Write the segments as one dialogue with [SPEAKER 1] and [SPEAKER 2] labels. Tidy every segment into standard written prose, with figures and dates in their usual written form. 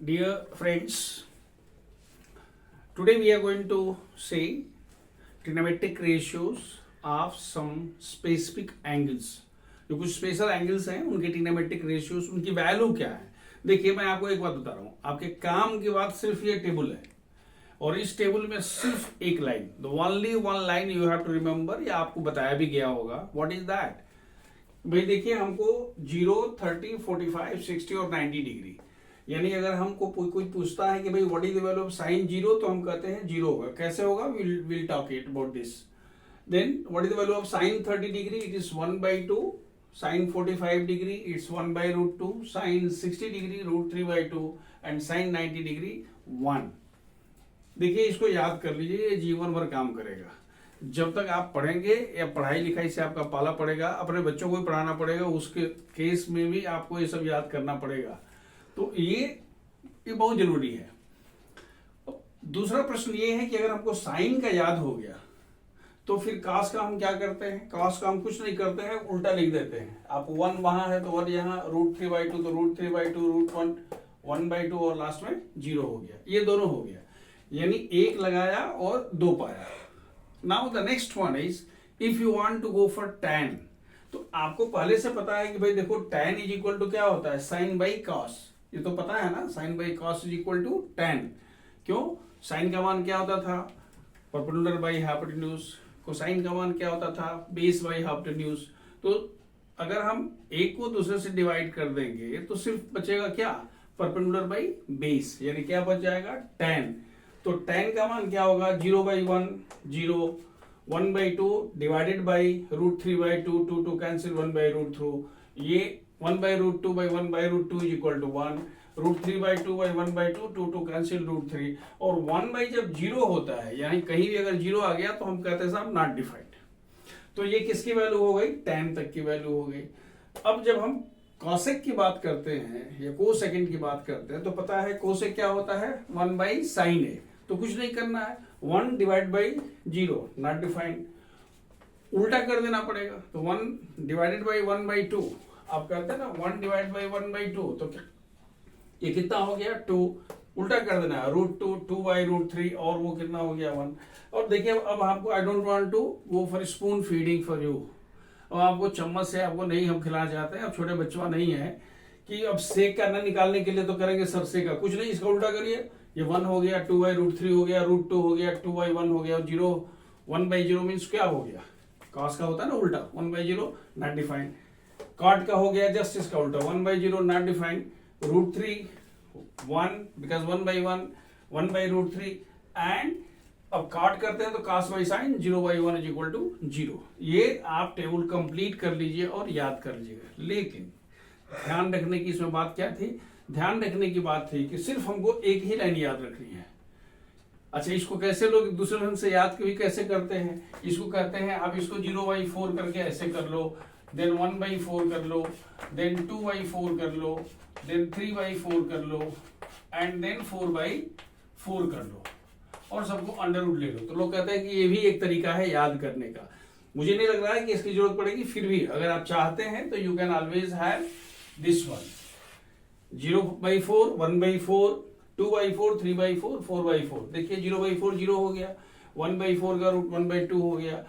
[SPEAKER 1] Dear friends, today we are going to say trigonometric ratios of some specific angles. जो कुछ special angles हैं उनके trigonometric ratios, उनकी value क्या है. देखिए मैं आपको एक बात बता रहा हूँ, आपके काम की बात सिर्फ ये टेबल है और इस टेबल में सिर्फ एक line, the only one line you have to remember, या आपको बताया भी गया होगा. What is that? भाई देखिए हमको 0, 30, 45, 60 और 90 डिग्री, यानी अगर हमको कोई पूछता है कि भाई what is the value of sine 0, तो हम कहते हैं 0 होगा. कैसे होगा? Will talk it about this. Then what is the value of sine 30 degree? It is 1/2. Sine 45 degree it's 1/√2. Sine 60 degree √3/2 and sine 90 degree 1. देखिए इसको याद कर लीजिए, ये जीवन भर काम करेगा. जब तक आप पढ़ेंगे या पढ़ाई लिखाई से आपका पाला पड़ेगा, अपने बच्चों को भी पढ़ाना पड़ेगा, उसके केस में भी आपको ये सब याद करना पड़ेगा. तो ये बहुत जरूरी है. दूसरा प्रश्न ये है कि अगर हमको साइन का याद हो गया तो फिर कास का हम क्या करते हैं? कास का हम कुछ नहीं करते हैं, उल्टा लिख देते हैं. आप 1 वहां है तो 1 यहाँ, √3/2 तो √3/2, √1 1/2 और लास्ट में 0 हो गया. ये दोनों हो गया, यानी एक लगाया और 2 पाया. Now the next one is if you want to go for tan, तो आपको पहले से पता है कि भाई देखो tan इज इक्वल टू क्या होता है? Sine by cos. ये तो पता है ना, sine by cos is equal to tan. क्यों? साइन का मान क्या होता था? Perpendicular by hypotenuse. कोसाइन का मान क्या होता था? Base by hypotenuse. तो अगर हम एक को दूसरे से डिवाइड कर देंगे तो सिर्फ बचेगा क्या? परपेंडिकुलर बाई बेस, यानी क्या बच जाएगा? tan. तो tan का मान क्या होगा? 0/1 0, 1/2 डिवाइडेड बाई √3/2, 2 कैंसिल, 1/√2. ये 1/√2 by 1/√2 is equal to 1. √3/2 by 1/2, 2 cancel √3. और 1 जब 0 होता है, यानी कहीं भी अगर 0 आ गया तो हम कहते हैं साहब नॉट डिफाइंड. तो ये किसकी वैल्यू हो गई? tan तक की वैल्यू हो गई. अब जब हम कॉसेक की बात करते हैं या कोसेकेंड की बात करते हैं तो पता है कोसेक क्या होता है? 1/sin A. तो कुछ नहीं करना है, 1 डिवाइड बाई 0 नॉट डिफाइंड. उल्टा कर देना पड़ेगा. तो 1 डिवाइडेड बाई 1/2 आप करते हैं ना, 1 डिवाइड बाई 1/2, तो क्या ये कितना हो गया? 2. उल्टा कर देना है, √2, 2/√3, और वो कितना हो गया? 1. और देखिए अब आपको I don't want to go for spoon feeding for you. और आपको चम्मच से आपको नहीं हम खिलाना चाहते हैं, अब छोटे बच्चा नहीं है कि अब सेक का ना निकालने के लिए तो करेंगे सर से का, कुछ नहीं, इसका उल्टा करिए. ये 1 हो गया, 2/√3 हो गया, √2 हो गया, 2/1 हो गया, 0 1/0 मीन्स क्या हो गया? कॉस का होता है ना उल्टा, 1/0 नॉट डिफाइंड. कॉट का हो गया जस्ट इसका उल्टा, 1/0 नॉट डिफाइंड. √3 1 बिकॉज 1/1 1/√3. एंड अब काट करते हैं तो cos by sine 0/1 is equal to 0. ये आप टेबल कंप्लीट कर लीजिए और याद कर लीजिएगा. लेकिन ध्यान रखने की इसमें बात क्या थी? ध्यान रखने की बात थी कि सिर्फ हमको एक ही लाइन याद रखनी है. अच्छा, इसको कैसे लोग दूसरे ढंग से याद भी कैसे करते हैं? इसको कहते हैं आप इसको 0/4 करके ऐसे कर लो, देन 1/4 कर लो, देन 2/4 कर लो, देन 3/4 कर लो, एंड देन 4/4 कर लो, और सबको अंडर ले लो. तो लोग कहते हैं कि ये भी एक तरीका है याद करने का. मुझे नहीं लग रहा है कि इसकी जरूरत पड़ेगी, फिर भी अगर आप चाहते हैं तो you can always have this one. 0/4, 1/4, 2/4, 3/4, 4/4. देखिए 0/4 0 हो गया, 1/4 का √1/2 हो गया,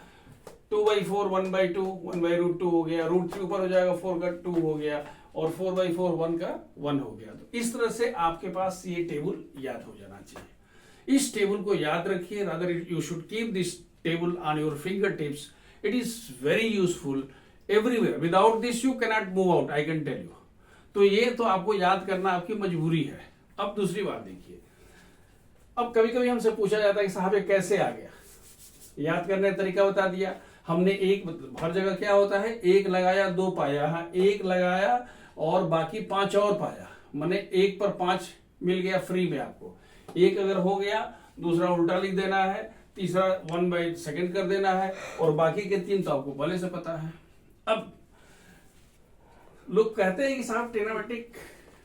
[SPEAKER 1] 2/4 1/2, 1/√2 हो गया, √3 ऊपर हो जाएगा, 4 का 2 हो गया, और 4/4 1 का 1 हो गया. तो इस तरह से आपके पास ये टेबल याद हो जाना चाहिए. इस टेबल को याद रखिए, rather you should keep this table on your fingertips. It is very useful everywhere. Without this you cannot move out, I can tell you. तो ये तो आपको याद करना आपकी मजबूरी है. अब दूसरी बात देखिए, अब कभी कभी हमसे पूछा जाता है कि साहब ये कैसे आ गया? याद करने का तरीका बता दिया हमने. एक हर जगह क्या होता है? एक लगाया 2 पाया. हाँ, एक लगाया और बाकी 5 और पाया, माने 1 पर 5 मिल गया फ्री में आपको. एक अगर हो गया, दूसरा उल्टा लिख देना है, तीसरा 1/2 कर देना है, और बाकी के 3 तो आपको पहले से पता है. अब लोग कहते हैं कि साहब ट्रिग्नोमेट्रिक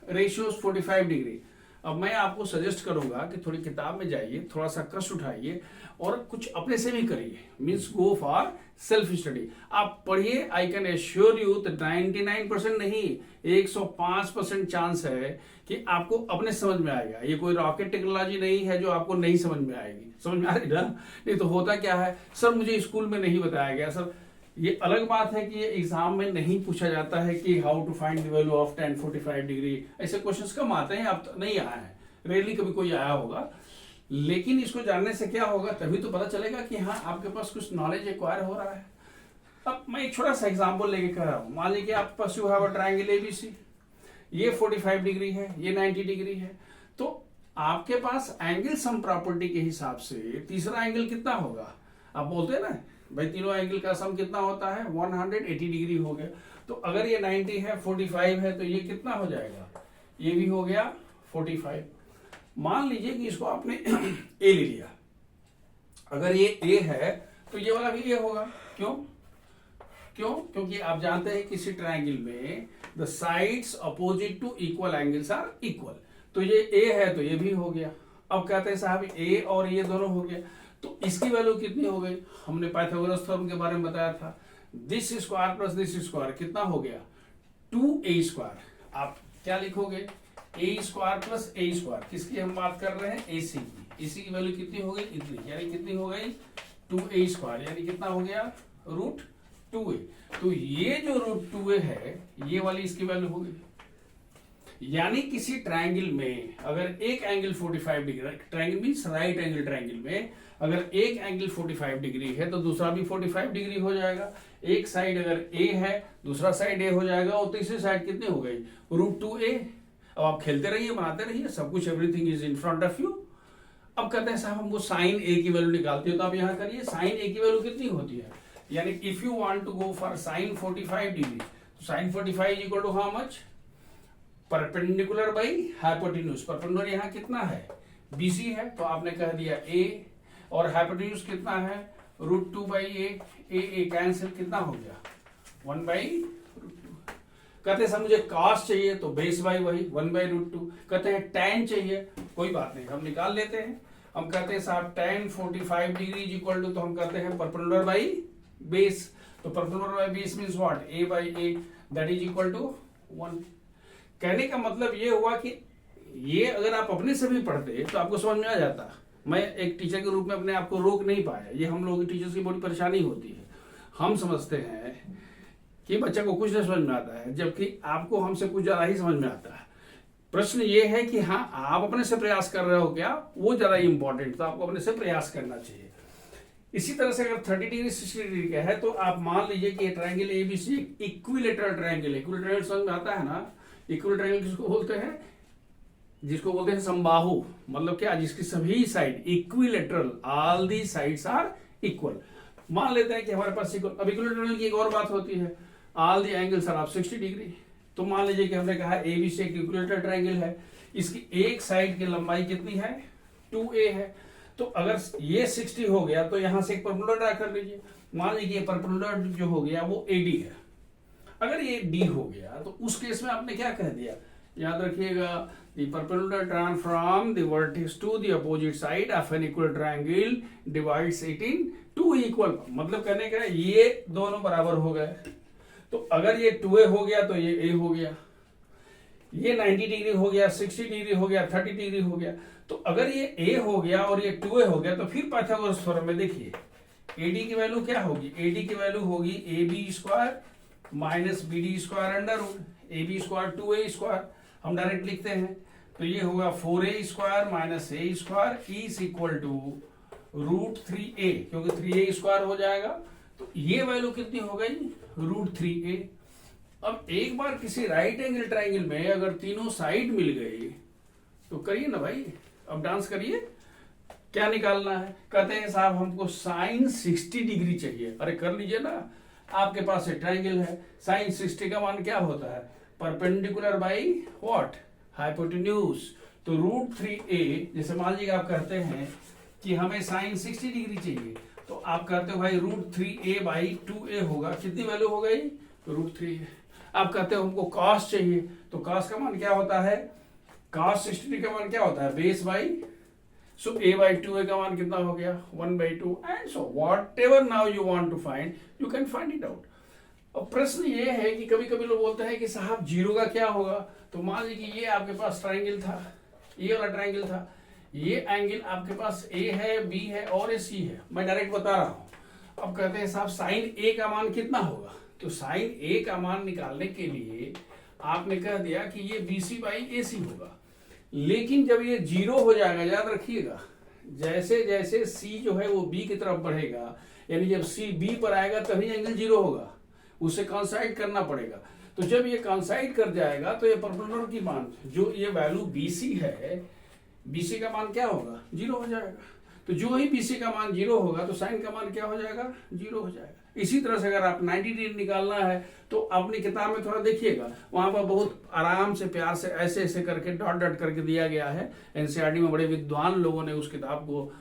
[SPEAKER 1] रेशियोज 45 डिग्री. अब मैं आपको सजेस्ट करूंगा कि थोड़ी किताब में जाइए, थोड़ा सा कष्ट उठाइए और कुछ अपने से भी करिए, means go for self study. आप पढ़िए, आई कैन एश्योर यू 99% नहीं 105% चांस है कि आपको अपने समझ में आएगा। ये कोई रॉकेट टेक्नोलॉजी नहीं है जो आपको नहीं समझ में आएगी, समझ में आ रही ना? नहीं तो होता क्या है, सर मुझे स्कूल में नहीं बताया गया। सर ये अलग बात है कि ये एग्जाम में नहीं पूछा जाता है कि how to find the value of tan 45 degree, ऐसे क्वेश्चंस कम आते हैं, अब तो नहीं आया है, रेयरली कभी कोई आया होगा। लेकिन इसको जानने से क्या होगा, तभी तो पता चलेगा कि हाँ आपके पास कुछ नॉलेज एक्वायर हो रहा है। अब मैं एक छोटा सा एग्जाम्पल लेके कह रहा हूँ। मान लीजिए आपके पास you have a triangle ABC, ये 45 डिग्री है, ये 90 डिग्री है, तो आपके पास एंगल सम प्रॉपर्टी के हिसाब से तीसरा एंगल कितना होगा? आप बोलते हैं ना भाई तीनों एंगल का सम कितना होता है, 180 डिग्री हो गया। तो अगर ये 90 है, 45 है, तो ये कितना हो जाएगा, ये भी हो गया 45। मान लीजिए कि इसको आपने ए ले लिया, अगर ये ए है तो ये वाला भी ए होगा। क्यों? क्योंकि आप जानते हैं किसी ट्रायंगल में the sides opposite to equal angles are equal, तो ये ए है तो ये भी हो गया। अब कहते हैं साहब ए और ये दोनों हो गया, तो इसकी वैल्यू कितनी हो गई? हमने पाइथागोरस थ्योरम के बारे में बताया था, this square plus this square कितना हो गया, 2a स्क्वायर। आप क्या लिखोगे, ए स्क्वायर प्लस ए स्क्वायर, किसकी हम बात कर रहे हैं, एसी की। एसी की वैल्यू कितनी हो गई, इतनी, यानी कितनी हो गई 2a स्क्वायर, यानी कितना हो गया √2a। तो ये जो √2a है, ये वाली इसकी वैल्यू हो गई। यानी किसी ट्रायंगल में अगर एक angle 45 degree, triangle means right angle triangle में अगर एक एंगल 45 डिग्री है तो दूसरा भी 45 डिग्री हो जाएगा। एक साइड अगर ए है, दूसरा साइड ए हो जाएगा, और तीसरी साइड कितनी हो गई, √2a। अब आप खेलते रहिए, बनाते रहिए, सब कुछ everything is in front of you. अब कहते हैं साहब हमको साइन ए की वैल्यू निकालती है, तो आप यहां करिए, साइन ए की वैल्यू कितनी होती है, यानी if you want to go for sine 45 degree, तो sine 45 is equal to how much, perpendicular by hypotenuse. Perpendicular यहाँ कितना है, BC है, तो आपने कह दिया a, और हाइपोटेन्यूज कितना है, √2/a, a कैंसिल, कितना हो गया 1/√2। कहते हैं सर मुझे कॉस चाहिए, तो बेस बाई वही 1/√2। कहते हैं tan चाहिए, कोई बात नहीं, हम निकाल लेते हैं। हम कहते हैं साहब tan 45 degree is equal to, तो हम कहते हैं परपेंडिकुलर बाई बेस, तो perpendicular by base means what, a/a, that is equal to 1। कहने का मतलब ये हुआ कि ये अगर आप अपने से भी पढ़ते तो आपको समझ में आ जाता। मैं एक टीचर के रूप में अपने आप को रोक नहीं पाया, ये हम लोगों की टीचर्स की बड़ी परेशानी होती है। हम समझते हैं कि बच्चा को कुछ नहीं समझ में आता है, जबकि आपको हमसे कुछ ज्यादा ही समझ में आता है। प्रश्न ये है कि हाँ आप अपने से प्रयास कर रहे हो क्या, वो ज्यादा इंपॉर्टेंट, तो आपको अपने से प्रयास करना चाहिए। इसी तरह से अगर 30 डिग्री 60 डिग्री का है, तो आप मान लीजिए कि ट्रायंगल एबीसी इक्विलेटरल ट्रायंगल है। इक्विलेटरल समझ में आता है ना, इक्वल ट्रायंगल किसको बोलते हैं, जिसको बोलते हैं समबाहु, मतलब क्या, जिसकी सभी side equilateral, all the sides are equal. मान लेते हैं कि हमारे पास इक्वल। अब इक्वल ट्रायंगल की एक और बात होती है, all the angles are of 60 degree. तो मान लीजिए कि हमने कहा एबीसी एक इक्विलेटरल ट्रायंगल है, इसकी एक साइड की लंबाई कितनी है, 2a है। तो अगर ये 60 हो गया तो यहां से एक परपेंडिकुलर ड्रा कर लीजिए। मान लीजिए परपेंडिकुलर जो हो गया वो AD है। अगर ये D हो गया तो उस केस में आपने क्या कह दिया, याद रखिएगा, the perpendicular drawn from the vertex to the opposite side of an equal triangle divides it in two equal, मतलब कहने का ये दोनों बराबर हो गए। तो अगर ये 2a हो गया तो ये a हो गया, ये 90 डिग्री हो गया, 60 डिग्री हो गया, 30 डिग्री हो गया। तो अगर ये a हो गया और ये 2a हो गया, तो फिर पाइथागोरस थ्योरम में देखिए AD की वैल्यू क्या होगी, AD की वैल्यू होगी AB square minus BD square under root AB square 2a square. हम डायरेक्ट लिखते हैं, तो ये होगा 4a square minus a square is equal to √3a, क्योंकि 3a स्क्वायर हो जाएगा। तो ये वैल्यू कितनी हो गई, √3a। अब एक बार किसी राइट एंगल ट्रायंगल में अगर तीनों साइड मिल गई तो करिए ना भाई, अब डांस करिए। क्या निकालना है, कहते हैं साहब हमको साइन 60 डिग्री चाहिए। अरे कर लीजिए ना, आपके पास एक ट्रायंगल है, साइन 60 का मान क्या होता है, परपेंडिकुलर बाई व्हाट, हाइपोटेन्यूज। तो √3a, जैसे मान लीजिए आप कहते हैं कि हमें साइन 60 डिग्री चाहिए, तो आप कहते हो भाई √3a/2a होगा, कितनी वैल्यू हो गई, √3a। आप कहते हो हमको कॉस चाहिए, तो कॉस का मान क्या होता है, cos 60 का मान क्या होता है, base by, so a by 2a का मान कितना हो गया, 1/2, and so whatever now you want to find you can find it out. अब प्रश्न ये है कि कभी कभी लोग बोलते हैं कि साहब जीरो का क्या होगा, तो मान लीजिए कि ये आपके पास ट्राइंगल था, ये वाला ट्राइंगल था, ये एंगल आपके पास ए है, बी है और ये सी है, मैं डायरेक्ट बता रहा हूं. अब कहते हैं साहब साइन ए का मान कितना होगा, तो साइन ए का मान निकालने के लिए आपने कह दिया कि ये BC बाई AC होगा. लेकिन जब ये जीरो हो जाएगा, याद रखिएगा, जैसे जैसे C जो है वो B की तरफ बढ़ेगा, यानी जब C B पर आएगा तभी एंगल जीरो होगा, उसे कॉन्साइड करना पड़ेगा. तो जब ये कॉन्साइड कर जाएगा तो ये परपेंडिकुलर की मान, जो ये वैल्यू BC है, BC का मान क्या होगा, जीरो हो जाएगा. तो जो ही BC का मान जीरो होगा तो साइन का मान क्या हो जाएगा, जीरो हो जाएगा. इसी तरह से अगर आप 90 डिग्री निकालना है तो अपनी किताब में थोड़ा देखिएगा, वहां पर बहुत आराम से प्यार से ऐसे ऐसे करके डॉट डॉट करके दिया गया है. एनसीईआरटी में बड़े विद्वान लोगों ने उस किताब को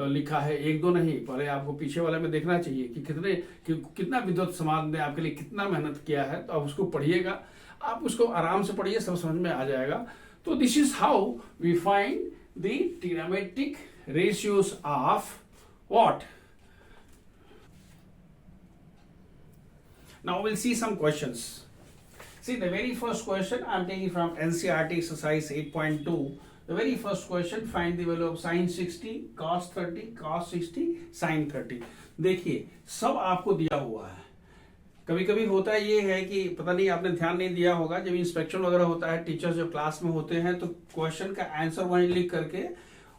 [SPEAKER 1] लिखा है, एक दो नहीं, पहले आपको पीछे वाले में देखना चाहिए कि कितना विद्वत समाज ने आपके लिए कितना मेहनत किया है. तो आप उसको पढ़िएगा, आप उसको आराम से पढ़िए, सब समझ में आ जाएगा. तो this is how we find the trigonometric ratios of what? Now we'll see some questions. See, the very first question I'm taking from NCERT exercise 8.2. The very first question, find the value of sin 60, cos 30, cos 60, sin 30. देखिए सब आपको दिया हुआ है. कभी कभी होता है ये है कि पता नहीं आपने ध्यान नहीं दिया होगा, जब इंस्पेक्शन वगैरह होता है, टीचर्स जब क्लास में होते हैं तो क्वेश्चन का आंसर वहीं लिख करके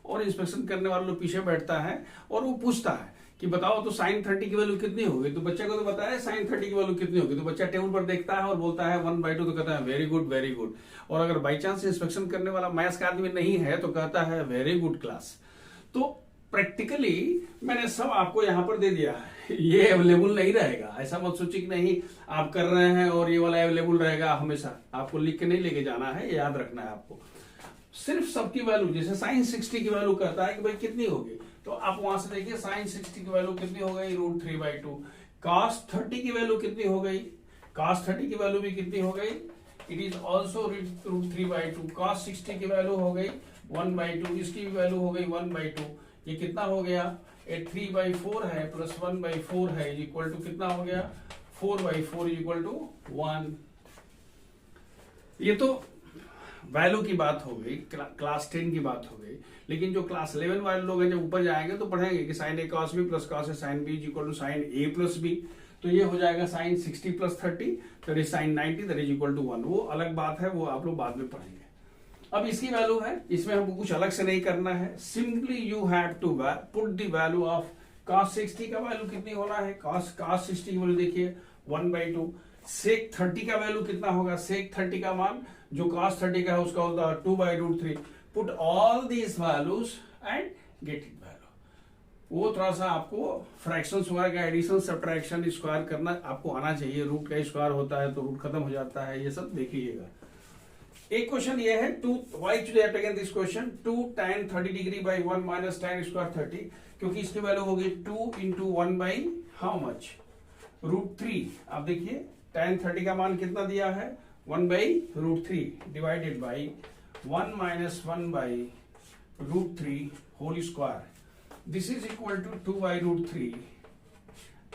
[SPEAKER 1] और इंस्पेक्शन करने वाले लोग पीछे बैठता है और वो पूछता है कि बताओ तो साइन 30 की वैल्यू कितनी होगी. तो बच्चे को तो बताया साइन 30 की वैल्यू कितनी होगी, तो बच्चा टेबल पर देखता है और बोलता है 1/2, तो कहता है वेरी गुड वेरी गुड. और अगर बाई चांस इंस्पेक्शन करने वाला मैथ्स का आदमी नहीं है तो कहता है वेरी गुड क्लास. तो प्रैक्टिकली मैंने सब आपको यहाँ पर दे दिया है. ये अवेलेबल नहीं रहेगा, ऐसा मत सोचिए कि नहीं आप कर रहे हैं और ये वाला अवेलेबल रहेगा हमेशा. आपको लिख के नहीं लेके जाना है, याद रखना है आपको. सिर्फ सबकी वैल्यू, जैसे साइन 60 की वैल्यू कहता है कि भाई कितनी होगी, तो आप वहां से देखिए साइन 60 की वैल्यू कितनी हो गई, √3/2. cos 30 की वैल्यू कितनी हो गई, cos 30 की वैल्यू भी कितनी हो गई, इट इज ऑल्सो √3/2. cos 60 की वैल्यू हो गई 1/2, इसकी भी वैल्यू हो गई 1/2. ये कितना हो गया, 3/4 है प्लस 1/4 है इक्वल टू कितना हो गया, 4/4 इक्वल टू 1. ये तो वैल्यू की बात हो गई, क्लास 10 की बात हो गई. लेकिन जो क्लास 11 वाले लोग हैं जब ऊपर जाएंगे तो पढ़ेंगे कि sine A cos b plus cos A sine b equal to sine A plus b. तो ये हो जाएगा sine 60 plus 30 that is sine 90 that is equal to 1. वो अलग बात है, वो आप लोग बाद में पढ़ेंगे. अब इसकी वैल्यू है, इसमें हमको कुछ अलग से नहीं करना है. Simply you have to put the value of cos 60 का वैल्यू कितनी होना है, cos 60 की वैल्यू देखिए 1/2. sec 30 का वैल्यू कितना होगा, sec 30 का मान जो cos 30 का है उसका होता है 2/√3. Put all these values and get it value. वो थोड़ा सा आपको फ्रैक्शन वगैरह का एडिशन सब्ट्रैक्शन स्क्वायर करना आपको आना चाहिए. रूट का स्क्वायर होता है तो रूट खत्म हो जाता है, ये सब देख लीजिएगा. एक क्वेश्चन ये है, why should have taken this question, 2 tan 30 degree by 1 minus tan square 30, क्योंकि इसकी वैल्यू होगी 2 into 1 बाई हाउ मच, √3. आप देखिए tan 30 का मान कितना दिया है, 1/√3 divided by 1 minus 1 by √3 whole square. This is equal to 2/√3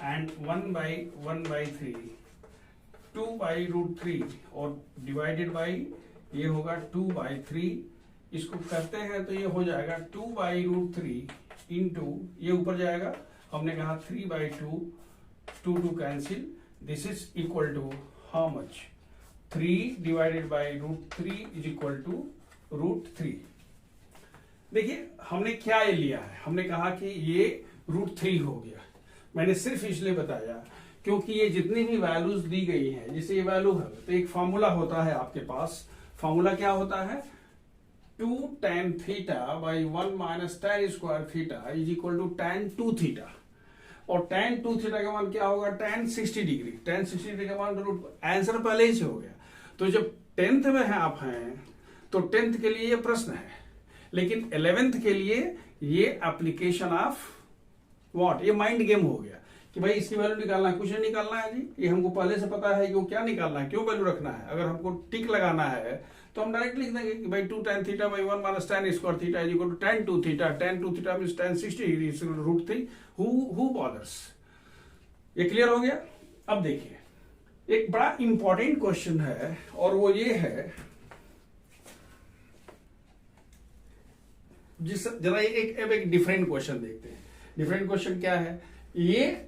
[SPEAKER 1] and 1/1/3, 2/√3 और डिवाइडेड बाई ये होगा 2/3. इसको करते हैं तो ये हो जाएगा 2/√3 इंटू ये ऊपर जाएगा, हमने कहा 3/2, 2 cancel. This is equal to how much, 3 divided by √3 is equal to √3. देखिए हमने क्या ये लिया है, हमने कहा कि ये √3 हो गया. मैंने सिर्फ इसलिए बताया क्योंकि ये जितनी भी वैल्यूज दी गई हैं, जैसे ये वैल्यू है तो एक फॉर्मूला होता है आपके पास. फॉर्मूला क्या होता है, 2 tan theta by 1 minus tan square theta is equal to tan 2 theta. और tan 2 थीटा का मान क्या होगा, tan 60 डिग्री. tan 60 डिग्री का मान आंसर पहले ही से हो गया. तो जब 10th में है आप हैं तो 10th के लिए ये प्रश्न है, लेकिन 11th के लिए ये एप्लीकेशन ऑफ व्हाट, ये माइंड गेम हो गया. कि भाई इसकी वैल्यू निकालना है, कुछ नहीं निकालना है जी, ये हमको पहले से पता है कि वो क्या निकालना है, क्यों वैल्यू रखना है। अगर हमको टिक लगाना है तो हम डायरेक्ट लिख देंगे कि भाई 2 tan theta by 1 minus tan square theta is equal to tan 2 theta, tan 2 theta means tan 60 degree is equal to √3। Who bothers. ये क्लियर हो गया। अब देखिए एक बड़ा इंपॉर्टेंट क्वेश्चन है और वो ये है, जिस जरा एक डिफरेंट क्वेश्चन देखते हैं। डिफरेंट क्वेश्चन क्या है, ये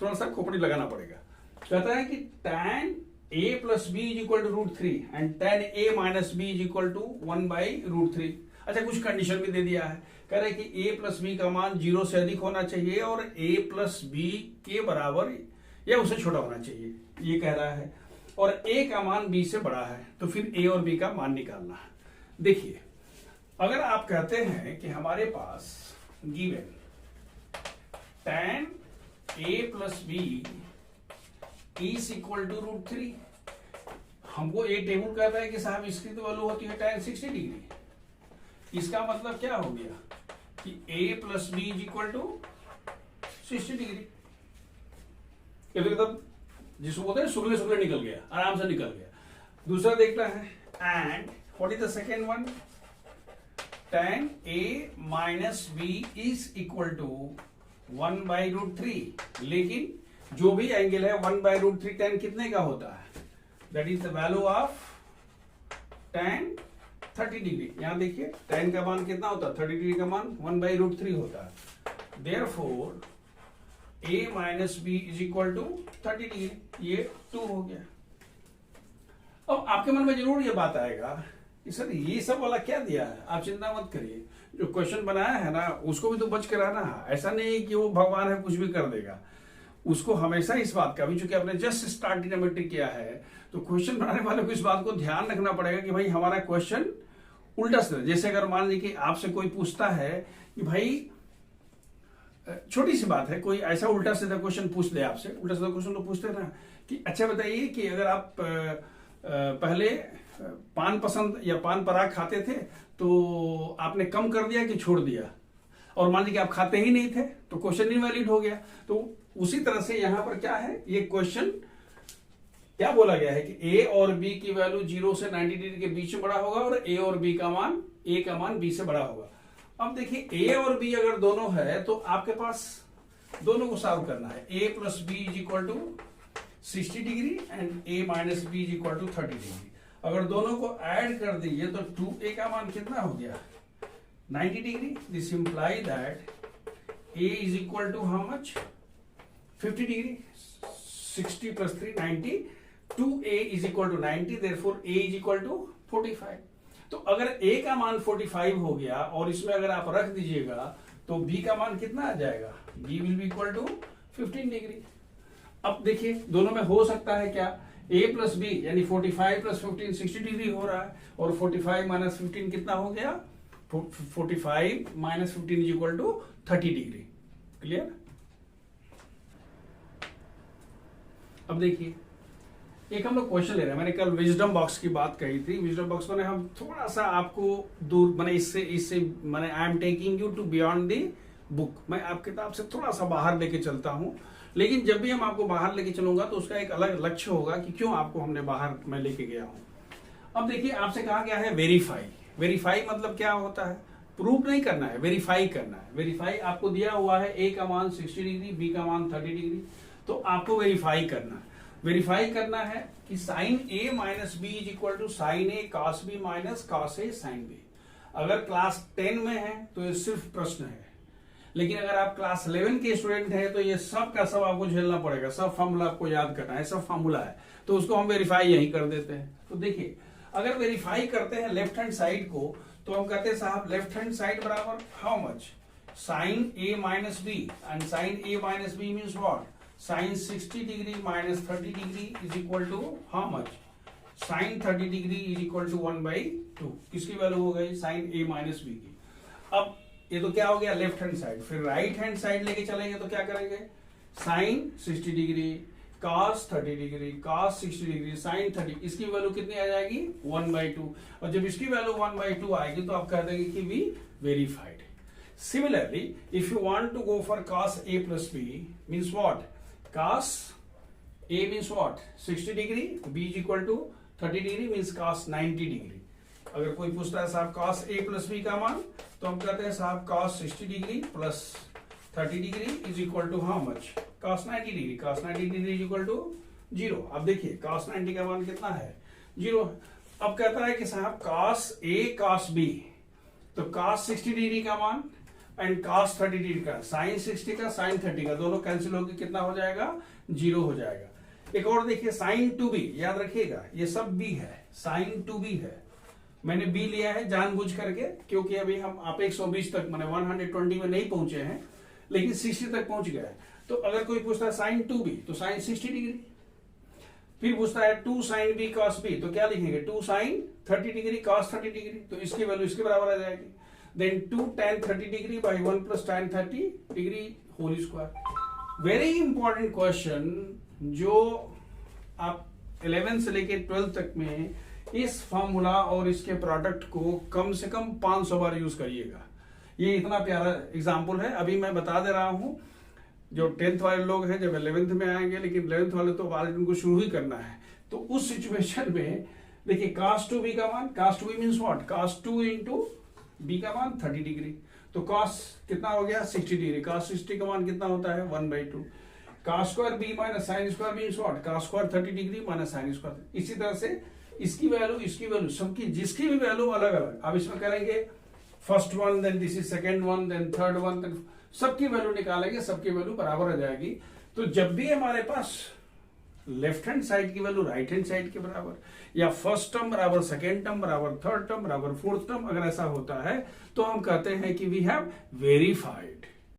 [SPEAKER 1] थोड़ा सा खोपड़ी लगाना पड़ेगा। कहता है कि tan a plus B is equal to √3 and tan a minus B is equal to 1/√3। अच्छा, कुछ कंडीशन भी दे दिया है। कह रहे हैं कि a प्लस बी का मान 0 से अधिक होना चाहिए और a प्लस बी के बराबर या उससे छोटा होना चाहिए, ये कह रहा है। और a का मान b से बड़ा है, तो फिर a और b का मान निकालना है। देखिए, अगर आप कहते हैं कि हमारे पास given tan a plus B is equal to √3, हमको ये टेबल कर रहा है कि साहब इसकी तो वैल्यू होती है tan 60 डिग्री। इसका मतलब क्या हो गया कि a plus B is equal to 60 degree. ये तो एकदम जिसको बोलते हैं शुक्ले शुक्ले निकल गया, आराम से निकल गया। दूसरा देखना है, and what is the second one, tan a minus B is equal to 1/√3। लेकिन जो भी एंगल है 1/√3 tan कितने का होता है, that is the value of tan 30 degree. यहां देखिए tan का मान कितना होता है, 30 डिग्री का मान 1/√3 होता है। Therefore a minus B is equal to 30 degree, ये 2 हो गया। अब आपके मन में जरूर ये बात आएगा कि सर ये सब वाला क्या दिया है। आप चिंता मत करिए, जो क्वेश्चन बनाया है ना उसको भी तो बच के रहना है। ऐसा नहीं कि वो भगवान है कुछ भी कर देगा, उसको हमेशा इस बात का भी, चूंकि आपने जस्ट स्टार्ट ट्रिग्नोमेट्री किया है तो क्वेश्चन बनाने वाले को इस बात को ध्यान रखना पड़ेगा कि भाई हमारा क्वेश्चन उल्टा से, जैसे अगर मान लीजिए कि आपसे कोई पूछता है कि भाई, छोटी सी बात है, कोई ऐसा उल्टा सीधा क्वेश्चन पूछ दे आपसे, उल्टा सीधा क्वेश्चन तो पूछते हैं ना कि अच्छा बताइए कि अगर आप पहले पान पसंद या पान पराग खाते थे तो आपने कम कर दिया कि छोड़ दिया, और मान लीजिए कि आप खाते ही नहीं थे तो क्वेश्चन इनवैलिड हो गया। तो उसी तरह से यहां पर क्या है, ये क्वेश्चन क्या बोला गया है कि a और b की वैल्यू 0 से 90 डिग्री के बीच में बड़ा होगा और a और b का मान, a का मान b से बड़ा होगा। अब देखिए a और b अगर दोनों है तो आपके पास दोनों को सॉल्व करना है। a plus B is equal to 60 degree and a minus B is equal to 30 degree. अगर दोनों को ऐड कर दीजिए तो 2a का मान कितना हो गया, 90 degree. This imply that a is equal to how much, 50 degree. 60 प्लस 3 90, 2a is equal to 90, therefore a is equal to 45। तो अगर a का मान 45 हो गया और इसमें अगर आप रख दीजिएगा तो b का मान कितना आ जाएगा, b will be equal to 15 degree. अब देखिए दोनों में हो सकता है क्या, a प्लस बी यानी 45 प्लस 15 60 डिग्री हो रहा है, और 45 माइनस 15 कितना हो गया, 45 minus 15 is equal to 30 degree. Clear. अब देखिए एक हम लोग क्वेश्चन ले रहे हैं। मैंने कल विजडम बॉक्स की बात कही थी। विजडम बॉक्स में हम थोड़ा सा आपको दूर, मैंने इससे मैंने I am taking you to beyond the book. मैं आप किताब से थोड़ा सा बाहर लेके चलता हूं, लेकिन जब भी हम आपको बाहर लेके चलूंगा तो उसका एक अलग लक्ष्य होगा कि क्यों आपको हमने बाहर मैं लेके गया हूं। अब देखिए आपसे कहा गया है वेरीफाई। वेरीफाई मतलब क्या होता है, प्रूव नहीं करना है, वेरीफाई करना है। वेरीफाई आपको दिया हुआ है a का मान 60 डिग्री, b का मान 30 डिग्री, तो आपको वेरीफाई करना है। वेरीफाई करना है कि sine a minus B is equal to sine a cos b minus cos a sine b। अगर क्लास 10 में है तो ये सिर्फ प्रश्न है, लेकिन अगर आप क्लास 11 के स्टूडेंट हैं तो ये सब का सब आपको झेलना पड़ेगा, सब फॉर्मूला आपको याद करना है, सब फॉर्मूला है, तो उसको हम वेरीफाई यही कर देते हैं। तो देखिए अगर वेरीफाई करते हैं लेफ्ट हैंड साइड को तो हम कहते हैं साहब लेफ्ट हैंड साइड बराबर how much, sine a minus B, and sine a minus B means what, sine 60 degree minus 30 degree is equal to how much, sine 30 degree is equal to 1/2। किसकी value हो गई, sign a minus B की। अब ये तो क्या हो गया लेफ्ट हैंड साइड। फिर राइट हैंड साइड लेके चलेंगे तो क्या करेंगे, sine 60 degree cos 30 degree cos 60 degree sine 30, इसकी वैल्यू कितनी आ जाएगी 1/2। और जब इसकी वैल्यू 1/2 आएगी तो आप कह देंगे कि we verified. Similarly, if you want to go for cos A plus B, means what? Cos A means what? 60 degree, B is equal to 30 degree, means cos 90 degree. अगर कोई पूछता है साहब cos A plus B का मान, तो हम कहते हैं साहब cos 60 degree plus 30 degree is equal to how much? cos 90 degree. cos 90 degree is equal to 0. अब देखिए cos 90 का मान कितना है? 0. अब कहता है कि साहब cos A cos B, तो cos 60 डिग्री का मान एंड cos 30 डिग्री का, sin 60 का sin 30 का, दोनों कैंसिल होकर कितना हो जाएगा? 0 हो जाएगा. एक और देखिए sin 2b, याद रखिएगा ये सब b है, sin 2b है. मैंने b लिया है जानबूझ करके, क्योंकि अभी हम आप 120 तक माने 120 में नहीं पहुंचे हैं, लेकिन 60 तक पहुंच गए. तो अगर कोई पूछता है sin 2b, तो sin 60 डिग्री. फिर पूछता है 2 sin b cos b, तो क्या लिखेंगे? 2 sin 30 डिग्री cos 30 डिग्री, तो इसकी वैल्यू इसके बराबर आ जाएगी. Then 2 tan 30 degree by 1 plus tan 30 degree whole square. Very important question जो आप 11 से लेके 12 तक में इस फॉर्मूला और इसके प्रोडक्ट को कम से कम 500 बार यूज करिएगा. ये इतना प्यारा एग्जाम्पल है. अभी मैं बता दे रहा हूं, जो 10th वाले लोग हैं जब 11th में आएंगे, लेकिन 11th वाले तो वाले उनको शुरू ही करना है, तो उस सिचुएशन में देखिए cos 2b का मान, cos 2b means what? cos 2 into b का मान 30 डिग्री, तो cos कितना हो गया? 60 डिग्री. cos 60 का मान कितना होता है? 1/2. cos square b minus sine square means what? cos square 30 degree minus sine square. इसी तरह से इसकी वैल्यू सबकी जिसकी भी वैल्यू अलग अलग. अब इसमें करेंगे first one, then this is second one, then third one, then सबकी वैल्यू निकालेंगे, सबकी वैल्यू बराबर आ जाएगी. तो जब भी हमारे पास लेफ्ट हैंड साइड की वैल्यू राइट हैंड साइड के बराबर, या फर्स्ट टर्म बराबर सेकेंड टर्म बराबर थर्ड टर्म बराबर फोर्थ टर्म, अगर ऐसा होता है तो हम कहते हैं कि वी हैव वेरीफाइड.